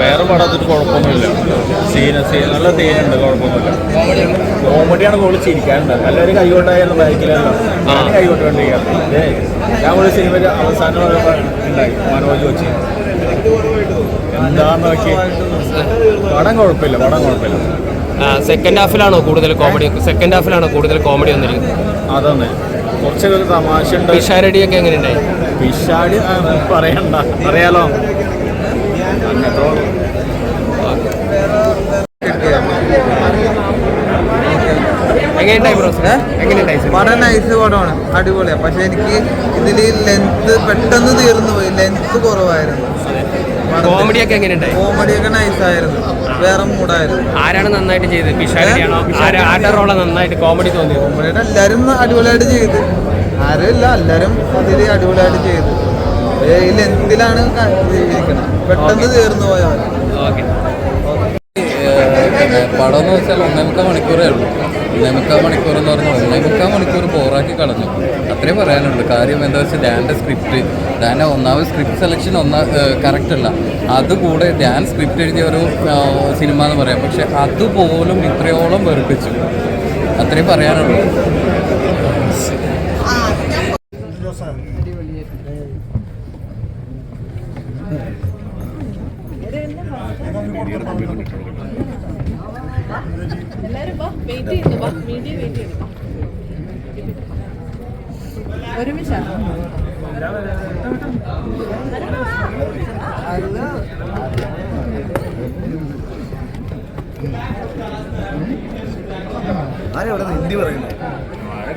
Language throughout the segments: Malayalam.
വേറെ പടത്തിന് കുഴപ്പമൊന്നുമില്ല. നല്ല സീനുണ്ട്, കുഴപ്പമൊന്നുമില്ല. കോമഡിയാണ് കൂടുതൽ ചിരിക്കാനുണ്ട്. എല്ലാവരും കൈകൊണ്ടായിരുന്നു ബൈക്കിലല്ലോ, കൈകൊണ്ടുകൊണ്ടിരിക്കുക. ഞാൻ ഒരു സിനിമ അവസാനം ഉണ്ടായി മനോജ് വെച്ച് എന്താന്ന് നോക്കി. പടം കുഴപ്പമില്ല. സെക്കൻഡ് ഹാഫിലാണോ കൂടുതൽ കോമഡി വന്നിരിക്കുന്നത്? അതൊന്ന് കുറച്ച് തമാശ ഉണ്ട്. പിഷാരടിയൊക്കെ എങ്ങനെയുണ്ടായി? പിഷാടി പറയണ്ട, അറിയാലോ. പടം നൈസ് പടമാണ്, അടിപൊളിയാണ്. പക്ഷെ എനിക്ക് ഇതിൽ ലെങ്ത് പെട്ടെന്ന് തീർന്നു പോയി, ലെങ്ത് കുറവായിരുന്നു. കോമഡിയൊക്കെ എങ്ങനെയുണ്ടായി? കോമഡിയൊക്കെ നൈസായിരുന്നു, വേറെ മൂടായിരുന്നു. ആരാണ് നന്നായിട്ട് ചെയ്തത്? പിഷാരടിയാണോ? ആരുടെ റോളാ നന്നായിട്ട് കോമഡി തോന്നിയത്? കോമഡിയുടെ എല്ലാവരും അടിപൊളിയായിട്ട് ചെയ്ത്, ആരുമില്ല, എല്ലാവരും അതിൽ അടിപൊളിയായിട്ട് ചെയ്തു. ഈ ലെങ്തിലാണ് ചെയ്തിരിക്കുന്നത്, പെട്ടെന്ന് തീർന്നു പോയവർ. പടം എന്ന് വെച്ചാൽ 1.25 മണിക്കൂറേ ഉള്ളൂ. 1.25 മണിക്കൂർ എന്ന് പറഞ്ഞാൽ 1.25 മണിക്കൂർ ബോറാക്കി കളഞ്ഞു. അത്രയും പറയാനുള്ളൂ. കാര്യം എന്താ വെച്ചാൽ ഡാൻ്റെ ഒന്നാമത് സ്ക്രിപ്റ്റ് സെലക്ഷൻ കറക്റ്റ് അല്ല. അതുകൂടെ ഡാൻ സ്ക്രിപ്റ്റ് എഴുതിയ ഒരു സിനിമ എന്ന് പറയാം. പക്ഷെ അതുപോലും ഇത്രയോളം വെറുപ്പിച്ചു. അത്രയും പറയാനുള്ളൂ.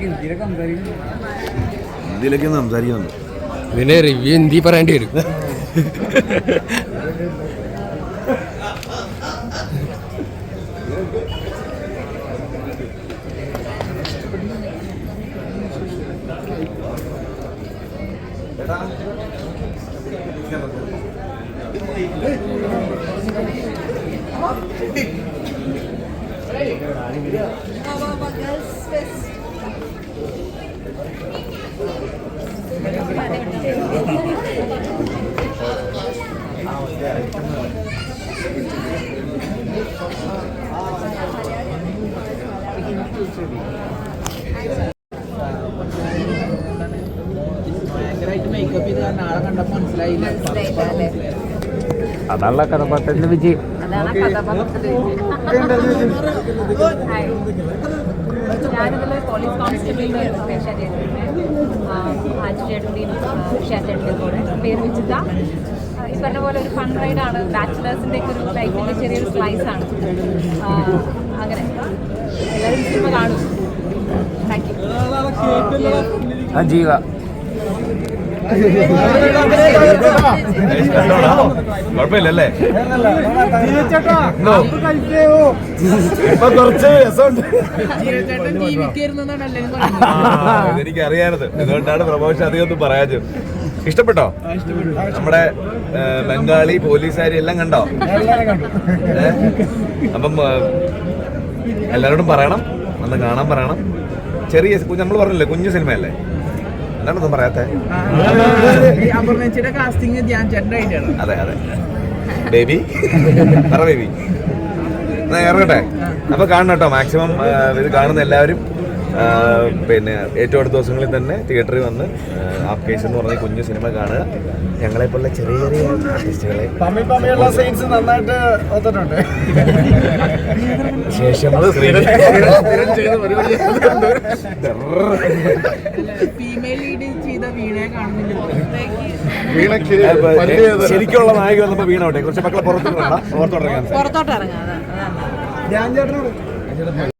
ഹിന്ദിയിലൊക്കെ സംസാരിക്കുന്നു. ഇതിന് റിവ്യൂ ഹിന്ദി പറയേണ്ടി വരും. അതാണല്ലോ കഥാപാത്രത്തിന്റെ വിജയം. ഞാനിതിൽ പോലീസ് കോൺസ്റ്റബിളിൻ്റെ വേഷം ചെയ്തിട്ടുണ്ട്. ആറ്റുചേട്ടൻ്റെയും ഷാറ്റേട്ടൻ്റെയും കൂടെ. പേര് വിജിത. ഈ പറഞ്ഞ പോലെ ഒരു ഫൺ റൈഡാണ്. ബാച്ചിലേഴ്സിൻ്റെ ഒക്കെ ഒരു ലൈഫിൻ്റെ ചെറിയൊരു സ്ലൈസാണ്. അങ്ങനെ എല്ലാവരും സിനിമ കാണും. Thank you. ജീവ കുഴപ്പമില്ലല്ലേ? എനിക്കറിയാനത്, ഇതുകൊണ്ടാണ് പ്രമോഷൻ അധികം ഒന്നും പറയാഞ്ഞത്. ഇഷ്ടപ്പെട്ടോ? നമ്മുടെ ബംഗാളി പോലീസുകാരി എല്ലാം കണ്ടോ? അപ്പം എല്ലാവരോടും പറയണം, വന്ന് കാണാൻ പറയണം. ചെറിയ നമ്മൾ പറഞ്ഞില്ലേ, കുഞ്ഞു സിനിമയല്ലേ, എന്താണൊന്നും പറയാത്തെ? അതെ ബേബി പറ ബേബി. എന്നാ ഇറങ്ങട്ടെ. അപ്പൊ കാണണം കേട്ടോ. മാക്സിമം ഇത് കാണുന്ന എല്ലാവരും പിന്നെ ഏറ്റവും അടുത്ത ദിവസങ്ങളിൽ തന്നെ തിയേറ്ററിൽ വന്ന് ആപ് കേസ് എന്ന് പറഞ്ഞ കുഞ്ഞു സിനിമ കാണുക. ഞങ്ങളെ പോലുള്ള ചെറിയ ചെറിയ ആർട്ടിസ്റ്റുകളെ നന്നായിട്ട് വിശേഷങ്ങൾ ശരിക്കുള്ള നായിക വന്നപ്പോ വീണോട്ടെ. കുറച്ച് മക്കളെ പുറത്തോട്ടിറങ്ങാൻ